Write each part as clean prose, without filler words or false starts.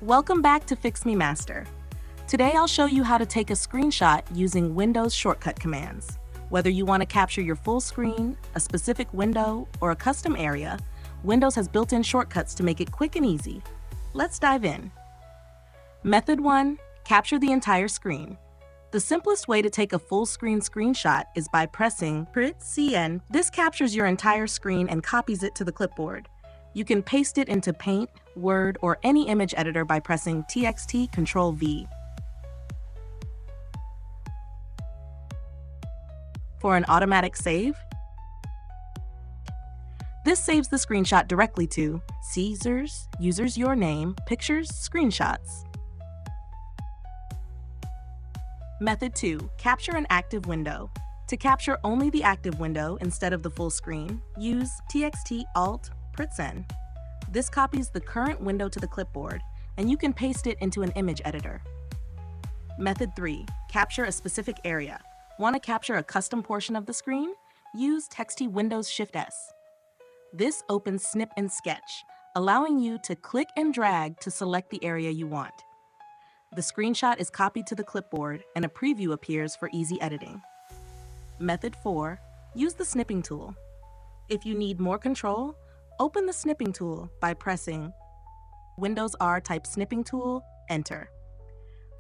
Welcome back to Fix Me Master. Today I'll show you how to take a screenshot using Windows shortcut commands. Whether you want to capture your full screen, a specific window, or a custom area, Windows has built-in shortcuts to make it quick and easy. Let's dive in. Method 1. Capture the entire screen. The simplest way to take a full screen screenshot is by pressing PrtSc. This captures your entire screen and copies it to the clipboard. You can paste it into Paint, Word, or any image editor by pressing TXT Ctrl-V. For an automatic save, this saves the screenshot directly to Caesars, Users Your Name, Pictures, Screenshots. Method 2. Capture an active window. To capture only the active window instead of the full screen, use TXT Alt PrtSc. This copies the current window to the clipboard, and you can paste it into an image editor. Method 3. Capture a specific area. Want to capture a custom portion of the screen? Use TXT Windows Shift-S. This opens Snip and Sketch, allowing you to click and drag to select the area you want. The screenshot is copied to the clipboard, and a preview appears for easy editing. Method 4. Use the Snipping Tool. If you need more control, open the Snipping Tool by pressing Windows R, type Snipping Tool, Enter.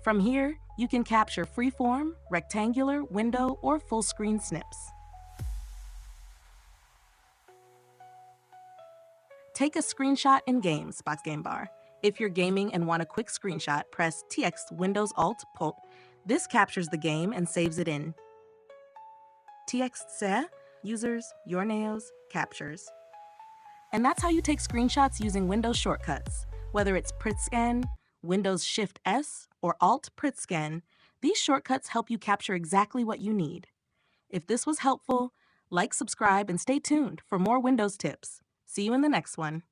From here, you can capture freeform, rectangular, window, or full screen snips. Take a screenshot in Games box game bar. If you're gaming and want a quick screenshot, press TX Windows Alt Pult. This captures the game and saves it in TXT Users Your Nails Captures. And that's how you take screenshots using Windows shortcuts. Whether it's PrtSc, Windows Shift-S, or Alt PrtSc, these shortcuts help you capture exactly what you need. If this was helpful, like, subscribe, and stay tuned for more Windows tips. See you in the next one.